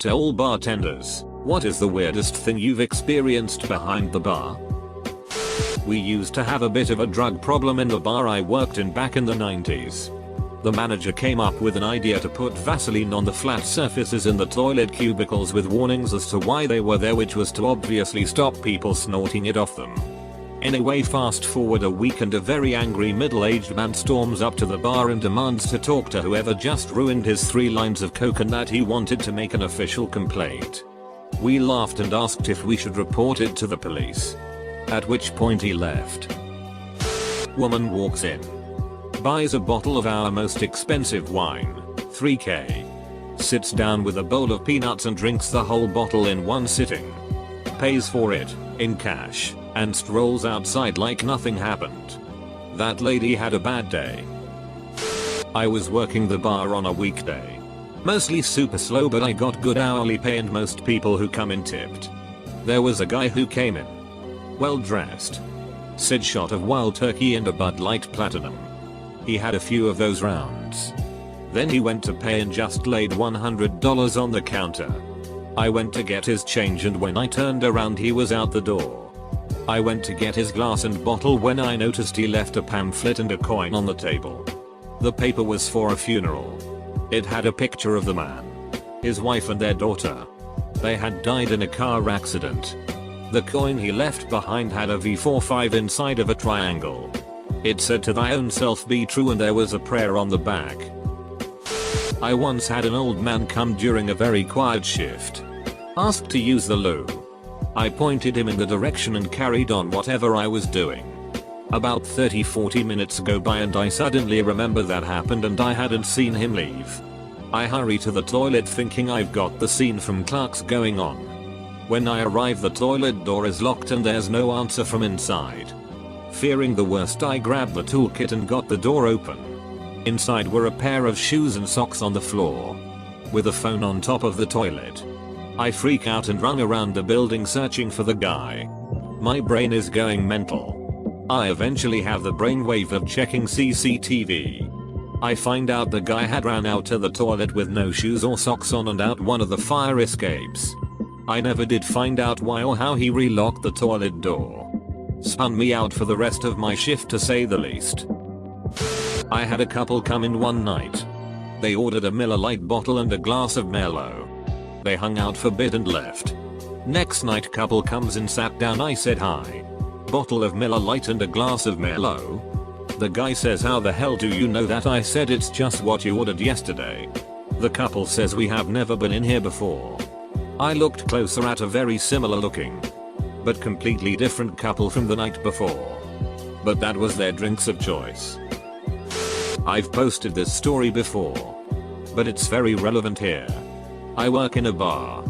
To all bartenders, what is the weirdest thing you've experienced behind the bar? We used to have a bit of a drug problem in the bar I worked in back in the 90s. The manager came up with an idea to put Vaseline on the flat surfaces in the toilet cubicles with warnings as to why they were there, which was to obviously stop people snorting it off them. Anyway, fast forward a week and a very angry middle-aged man storms up to the bar and demands to talk to whoever just ruined his 3 lines of coke and that he wanted to make an official complaint. We laughed and asked if we should report it to the police. At which point he left. Woman walks in. Buys a bottle of our most expensive wine, $3K. Sits down with a bowl of peanuts and drinks the whole bottle in one sitting. Pays for it, in cash, and strolls outside like nothing happened. That lady had a bad day. I was working the bar on a weekday. Mostly super slow, but I got good hourly pay and most people who come in tipped. There was a guy who came in. Well dressed. Said shot of Wild Turkey and a Bud Light Platinum. He had a few of those rounds. Then he went to pay and just laid $100 on the counter. I went to get his change and when I turned around he was out the door. I went to get his glass and bottle when I noticed he left a pamphlet and a coin on the table. The paper was for a funeral. It had a picture of the man, his wife and their daughter. They had died in a car accident. The coin he left behind had a V45 inside of a triangle. It said "To thy own self be true" and there was a prayer on the back. I once had an old man come during a very quiet shift. Asked to use the loo. I pointed him in the direction and carried on whatever I was doing. About 30-40 minutes go by and I suddenly remember that happened and I hadn't seen him leave. I hurry to the toilet thinking I've got the scene from Clerks going on. When I arrive, the toilet door is locked and there's no answer from inside. Fearing the worst, I grabbed the toolkit and got the door open. Inside were a pair of shoes and socks on the floor, with a phone on top of the toilet. I freak out and run around the building searching for the guy. My brain is going mental. I eventually have the brainwave of checking CCTV. I find out the guy had ran out to the toilet with no shoes or socks on and out one of the fire escapes. I never did find out why or how he relocked the toilet door. Spun me out for the rest of my shift, to say the least. I had a couple come in one night. They ordered a Miller Lite bottle and a glass of Merlot. They hung out for a bit and left. Next night couple comes and sat down. I said hi. Bottle of Miller Lite and a glass of Merlot. The guy says, "How the hell do you know that?" I said, "It's just what you ordered yesterday." The couple says, "We have never been in here before." I looked closer at a very similar looking, but completely different couple from the night before. But that was their drinks of choice. I've posted this story before, but it's very relevant here. I work in a bar.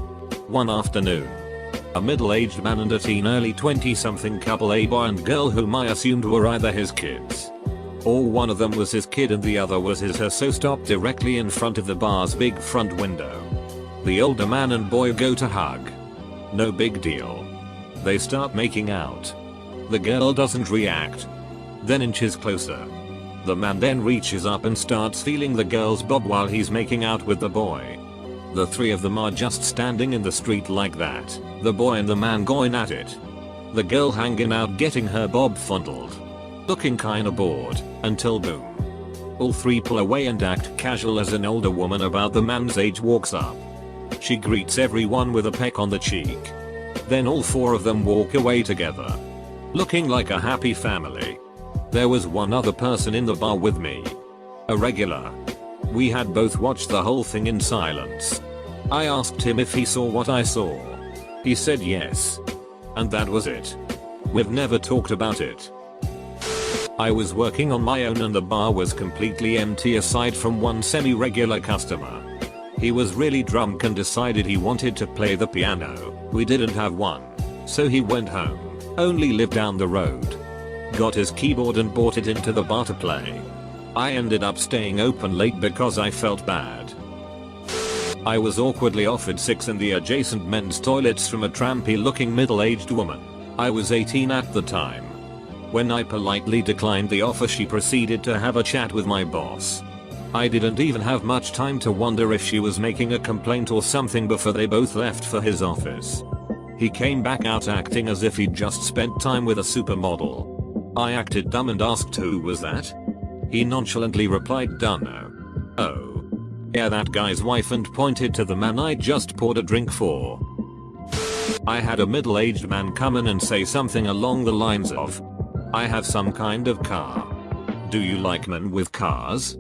One afternoon, a middle-aged man and a teen early 20-something couple, a boy and girl whom I assumed were either his kids, or one of them was his kid and the other was his her, so stopped directly in front of the bar's big front window. The older man and boy go to hug. No big deal. They start making out. The girl doesn't react. Then inches closer. The man then reaches up and starts feeling the girl's bob while he's making out with the boy. The 3 of them are just standing in the street like that, the boy and the man going at it. The girl hanging out getting her bob fondled. Looking kinda bored, until boom. All 3 pull away and act casual as an older woman about the man's age walks up. She greets everyone with a peck on the cheek. Then all 4 of them walk away together, looking like a happy family. There was one other person in the bar with me. A regular. We had both watched the whole thing in silence. I asked him if he saw what I saw. He said yes. And that was it. We've never talked about it. I was working on my own and the bar was completely empty aside from one semi-regular customer. He was really drunk and decided he wanted to play the piano. We didn't have one, so he went home. Only lived down the road. Got his keyboard and brought it into the bar to play. I ended up staying open late because I felt bad. I was awkwardly offered 6 in the adjacent men's toilets from a trampy looking middle-aged woman. I was 18 at the time. When I politely declined the offer, she proceeded to have a chat with my boss. I didn't even have much time to wonder if she was making a complaint or something before they both left for his office. He came back out acting as if he'd just spent time with a supermodel. I acted dumb and asked who was that? He nonchalantly replied dunno. Oh. Yeah, that guy's wife, and pointed to the man I just poured a drink for. I had a middle-aged man come in and say something along the lines of, I have some kind of car. Do you like men with cars?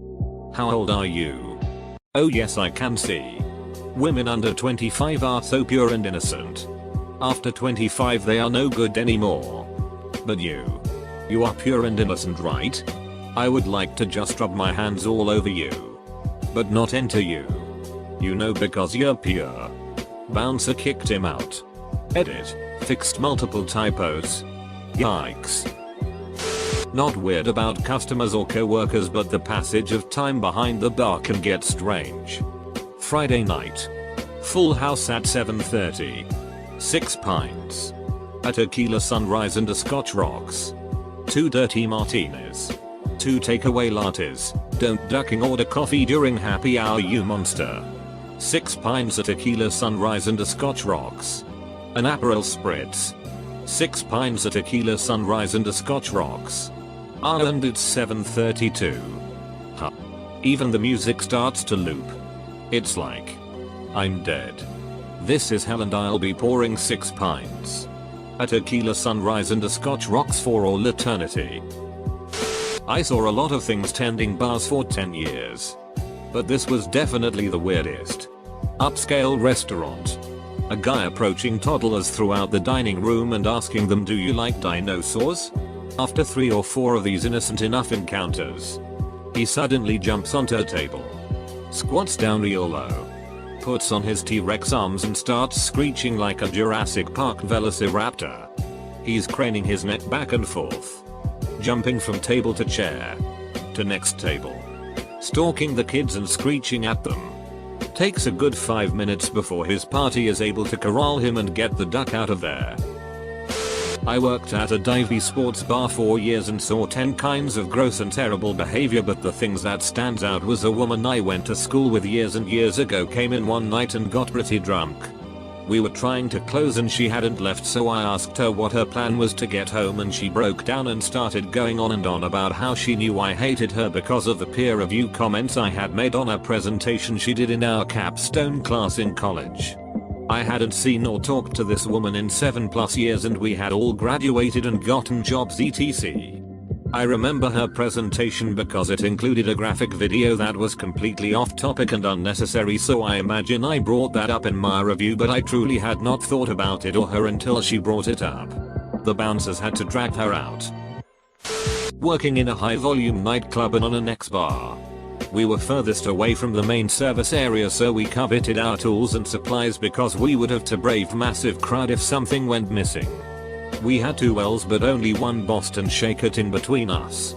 How old are you? Oh yes, I can see. Women under 25 are so pure and innocent. After 25 they are no good anymore. But you are pure and innocent, right? I would like to just rub my hands all over you. But not enter you. You know, because you're pure. Bouncer kicked him out. Edit. Fixed multiple typos. Yikes. Not weird about customers or co-workers, but the passage of time behind the bar can get strange. Friday night. Full house at 7:30. 6 pints. A tequila sunrise and a scotch rocks. 2 dirty martinis. 2 takeaway lattes. Don't ducking order coffee during happy hour, you monster. 6 pints, a tequila sunrise and a scotch rocks. An Aperol spritz. 6 pints, a tequila sunrise and a scotch rocks. And it's 7:32. Huh. Even the music starts to loop. It's like, I'm dead. This is hell, and I'll be pouring 6 pints. A tequila sunrise and a scotch rocks for all eternity. I saw a lot of things tending bars for 10 years. But this was definitely the weirdest. Upscale restaurant. A guy approaching toddlers throughout the dining room and asking them, do you like dinosaurs? After 3 or 4 of these innocent enough encounters, he suddenly jumps onto a table, squats down real low, puts on his T-Rex arms and starts screeching like a Jurassic Park velociraptor. He's craning his neck back and forth, jumping from table to chair to next table, stalking the kids and screeching at them. Takes a good 5 minutes before his party is able to corral him and get the duck out of there. I worked at a divey sports bar for years and saw 10 kinds of gross and terrible behavior, but the things that stands out was a woman I went to school with years and years ago came in one night and got pretty drunk. We were trying to close and she hadn't left, so I asked her what her plan was to get home, and she broke down and started going on and on about how she knew I hated her because of the peer review comments I had made on a presentation she did in our capstone class in college. I hadn't seen or talked to this woman in 7+ years and we had all graduated and gotten jobs etc. I remember her presentation because it included a graphic video that was completely off topic and unnecessary, so I imagine I brought that up in my review, but I truly had not thought about it or her until she brought it up. The bouncers had to drag her out. Working in a high volume nightclub and on an X-bar. We were furthest away from the main service area, so we coveted our tools and supplies because we would have to brave massive crowd if something went missing. We had 2 wells but only 1 Boston shaker tin between us.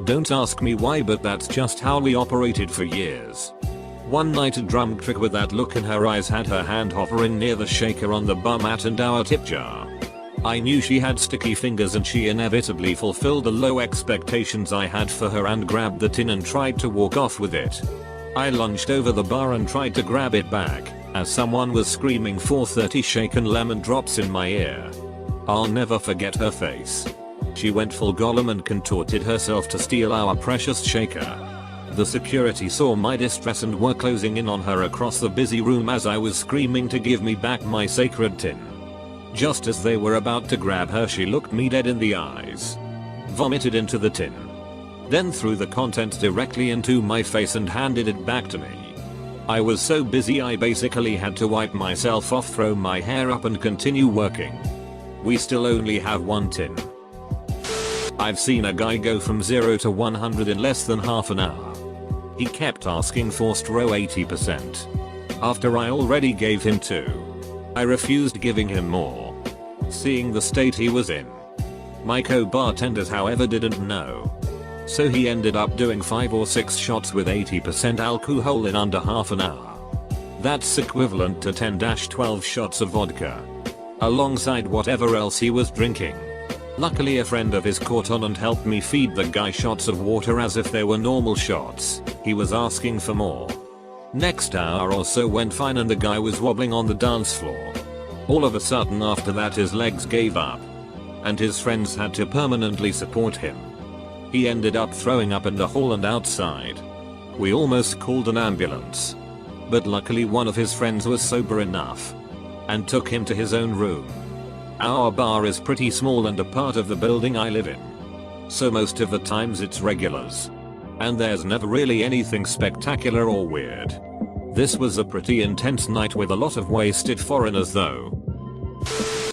Don't ask me why, but that's just how we operated for years. One night a drunk trick with that look in her eyes had her hand hovering near the shaker on the bar mat and our tip jar. I knew she had sticky fingers and she inevitably fulfilled the low expectations I had for her and grabbed the tin and tried to walk off with it. I lunged over the bar and tried to grab it back, as someone was screaming 430 shaken lemon drops in my ear. I'll never forget her face. She went full Gollum and contorted herself to steal our precious shaker. The security saw my distress and were closing in on her across the busy room as I was screaming to give me back my sacred tin. Just as they were about to grab her, she looked me dead in the eyes, vomited into the tin, then threw the contents directly into my face and handed it back to me. I was so busy I basically had to wipe myself off, throw my hair up and continue working. We still only have 1 tin. I've seen a guy go from 0 to 100 in less than half an hour. He kept asking for row 80%. After I already gave him 2. I refused giving him more, seeing the state he was in. My co-bartenders however didn't know. So he ended up doing 5 or 6 shots with 80% alcohol in under half an hour. That's equivalent to 10-12 shots of vodka, alongside whatever else he was drinking. Luckily a friend of his caught on and helped me feed the guy shots of water as if they were normal shots. He was asking for more. Next hour or so went fine and the guy was wobbling on the dance floor. All of a sudden after that his legs gave up. And his friends had to permanently support him. He ended up throwing up in the hall and outside. We almost called an ambulance. But luckily one of his friends was sober enough. And took him to his own room. Our bar is pretty small and a part of the building I live in. So most of the times it's regulars. And there's never really anything spectacular or weird. This was a pretty intense night with a lot of wasted foreigners though.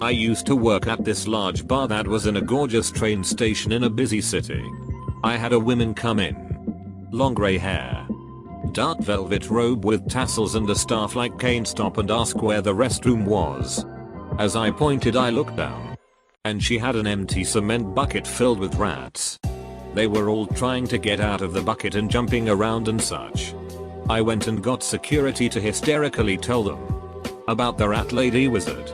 I used to work at this large bar that was in a gorgeous train station in a busy city. I had a woman come in. Long grey hair. Dark velvet robe with tassels and a staff like cane stop and ask where the restroom was. As I pointed I looked down. And she had an empty cement bucket filled with rats. They were all trying to get out of the bucket and jumping around and such. I went and got security to hysterically tell them about the rat lady wizard.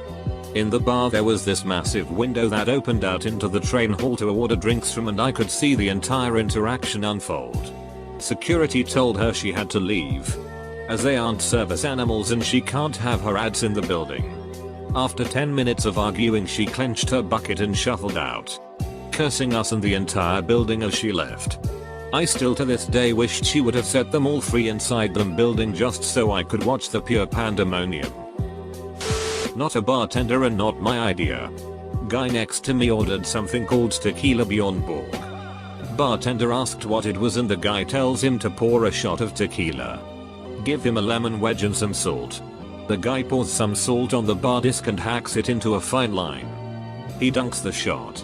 In the bar there was this massive window that opened out into the train hall to order drinks from and I could see the entire interaction unfold. Security told her she had to leave. As they aren't service animals and she can't have her ads in the building. After 10 minutes of arguing she clenched her bucket and shuffled out. Cursing us and the entire building as she left. I still to this day wished she would have set them all free inside the building just so I could watch the pure pandemonium. Not a bartender and not my idea. Guy next to me ordered something called tequila Bjorn Borg. Bartender asked what it was and the guy tells him to pour a shot of tequila. Give him a lemon wedge and some salt. The guy pours some salt on the bar disc and hacks it into a fine line. He dunks the shot.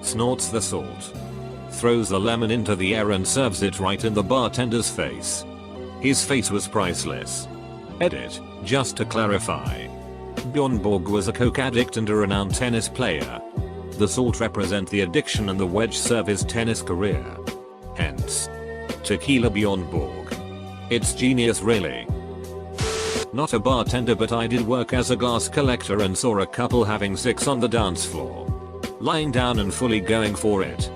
Snorts the salt. Throws the lemon into the air and serves it right in the bartender's face. His face was priceless. Edit, just to clarify. Bjorn Borg was a coke addict and a renowned tennis player. The salt represent the addiction and the wedge serve his tennis career. Hence, tequila Bjorn Borg. It's genius really. Not a bartender but I did work as a glass collector and saw a couple having sex on the dance floor. Lying down and fully going for it.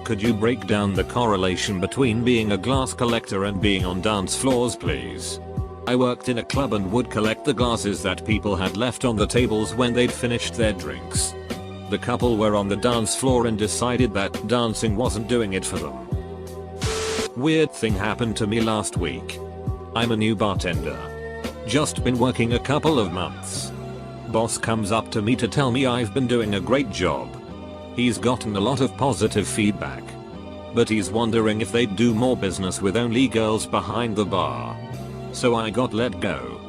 Could you break down the correlation between being a glass collector and being on dance floors please? I worked in a club and would collect the glasses that people had left on the tables when they'd finished their drinks. The couple were on the dance floor and decided that dancing wasn't doing it for them. Weird thing happened to me last week. I'm a new bartender. Just been working a couple of months. Boss comes up to me to tell me I've been doing a great job. He's gotten a lot of positive feedback. But he's wondering if they'd do more business with only girls behind the bar. So I got let go.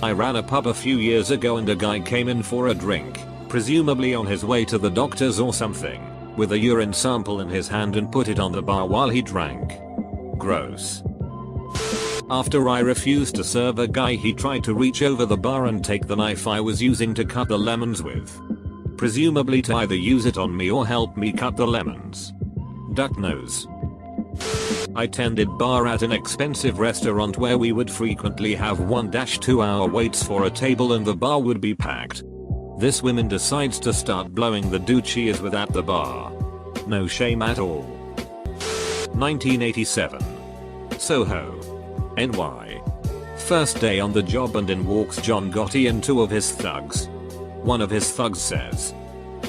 I ran a pub a few years ago and a guy came in for a drink, presumably on his way to the doctors or something, with a urine sample in his hand and put it on the bar while he drank. Gross. After I refused to serve a guy he tried to reach over the bar and take the knife I was using to cut the lemons with. Presumably to either use it on me or help me cut the lemons. Duck nose. I tended bar at an expensive restaurant where we would frequently have 1-2 hour waits for a table and the bar would be packed. This woman decides to start blowing the dude she is with at the bar. No shame at all. 1987. Soho. NY. First day on the job and in walks John Gotti and two of his thugs. One of his thugs says,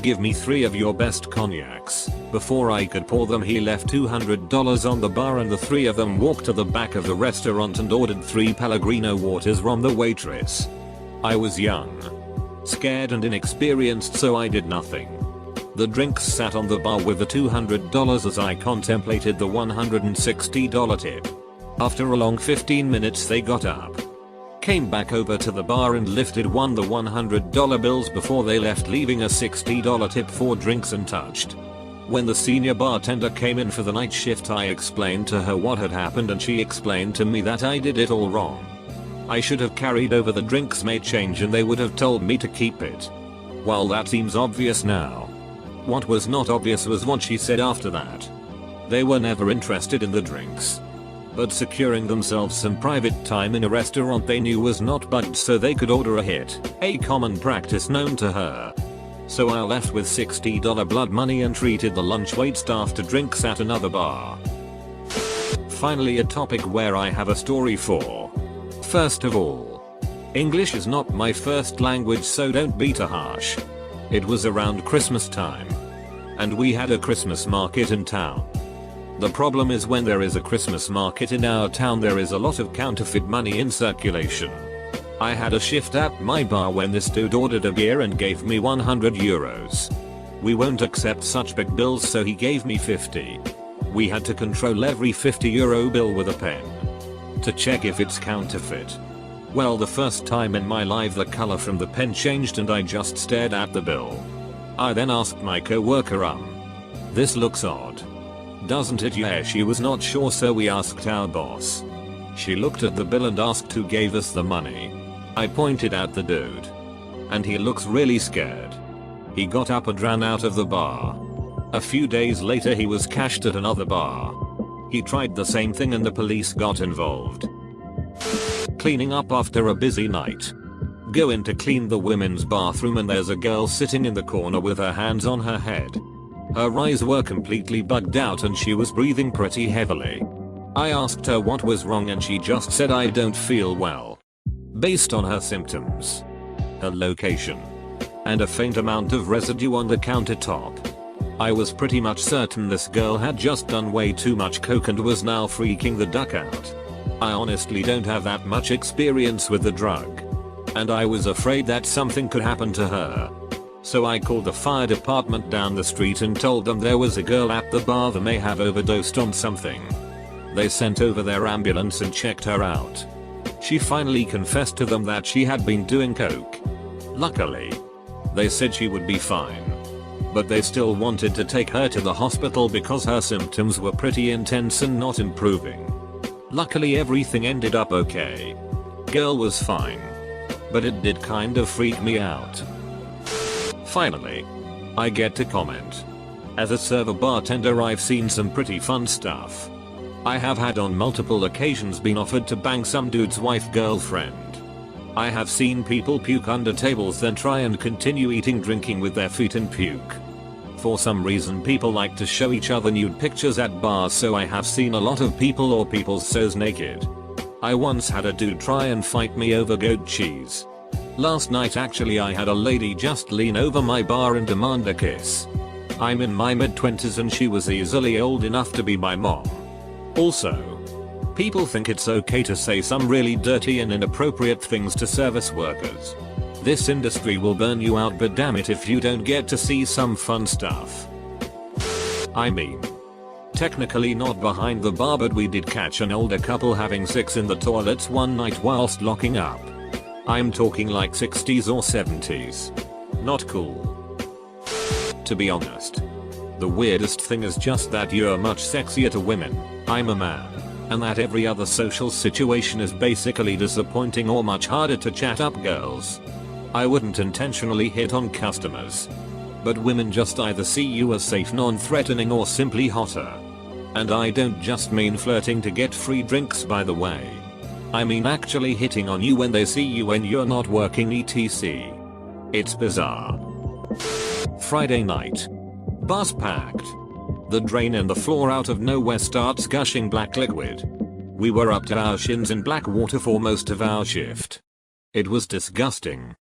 "Give me 3 of your best cognacs." Before I could pour them he left $200 on the bar and the 3 of them walked to the back of the restaurant and ordered 3 Pellegrino waters from the waitress. I was young, scared and inexperienced so I did nothing. The drinks sat on the bar with the $200 as I contemplated the $160 tip. After a long 15 minutes they got up, came back over to the bar and lifted the $100 bills before they left, leaving a $60 tip for drinks untouched. When the senior bartender came in for the night shift I explained to her what had happened and she explained to me that I did it all wrong. I should have carried over the drinks, made change and they would have told me to keep it. While that seems obvious now, what was not obvious was what she said after that. They were never interested in the drinks, but securing themselves some private time in a restaurant they knew was not bugged so they could order a hit, a common practice known to her. So I left with $60 blood money and treated the lunch wait staff to drinks at another bar. Finally, a topic where I have a story for. First of all, English is not my first language, so don't be too harsh. It was around Christmas time, and we had a Christmas market in town. The problem is when there is a Christmas market in our town, there is a lot of counterfeit money in circulation. I had a shift at my bar when this dude ordered a beer and gave me 100 euros. We won't accept such big bills, so he gave me 50. We had to control every 50 euro bill with a pen to check if it's counterfeit. Well, the first time in my life the color from the pen changed and I just stared at the bill. I then asked my co-worker, this looks odd, doesn't it? Yeah, she was not sure, so we asked our boss. She looked at the bill and asked who gave us the money. I pointed at the dude, and he looks really scared. He got up and ran out of the bar. A few days later he was cashed at another bar. He tried the same thing and the police got involved. Cleaning up after a busy night. Go in to clean the women's bathroom and there's a girl sitting in the corner with her hands on her head. Her eyes were completely bugged out and she was breathing pretty heavily. I asked her what was wrong and she just said, I don't feel well. Based on her symptoms, her location, and a faint amount of residue on the countertop, I was pretty much certain this girl had just done way too much coke and was now freaking the duck out. I honestly don't have that much experience with the drug, and I was afraid that something could happen to her. So I called the fire department down the street and told them there was a girl at the bar that may have overdosed on something. They sent over their ambulance and checked her out. She finally confessed to them that she had been doing coke. Luckily, they said she would be fine, but they still wanted to take her to the hospital because her symptoms were pretty intense and not improving. Luckily everything ended up okay. Girl was fine, but it did kind of freak me out. Finally, I get to comment. As a server bartender, I've seen some pretty fun stuff. I have had on multiple occasions been offered to bang some dude's wife girlfriend. I have seen people puke under tables then try and continue eating drinking with their feet and puke. For some reason people like to show each other nude pictures at bars, so I have seen a lot of people or people's so's naked. I once had a dude try and fight me over goat cheese. Last night actually I had a lady just lean over my bar and demand a kiss. I'm in my mid-20s and she was easily old enough to be my mom. Also, people think it's okay to say some really dirty and inappropriate things to service workers. This industry will burn you out, but damn it if you don't get to see some fun stuff. I mean, technically not behind the bar, but we did catch an older couple having sex in the toilets one night whilst locking up. I'm talking like 60s or 70s. Not cool. To be honest, the weirdest thing is just that you're much sexier to women. I'm a man, and that every other social situation is basically disappointing or much harder to chat up girls. I wouldn't intentionally hit on customers, but women just either see you as safe, non-threatening, or simply hotter. And I don't just mean flirting to get free drinks, by the way. I mean actually hitting on you when they see you when you're not working, etc. It's bizarre. Friday night. Bus packed. The drain in the floor out of nowhere starts gushing black liquid. We were up to our shins in black water for most of our shift. It was disgusting.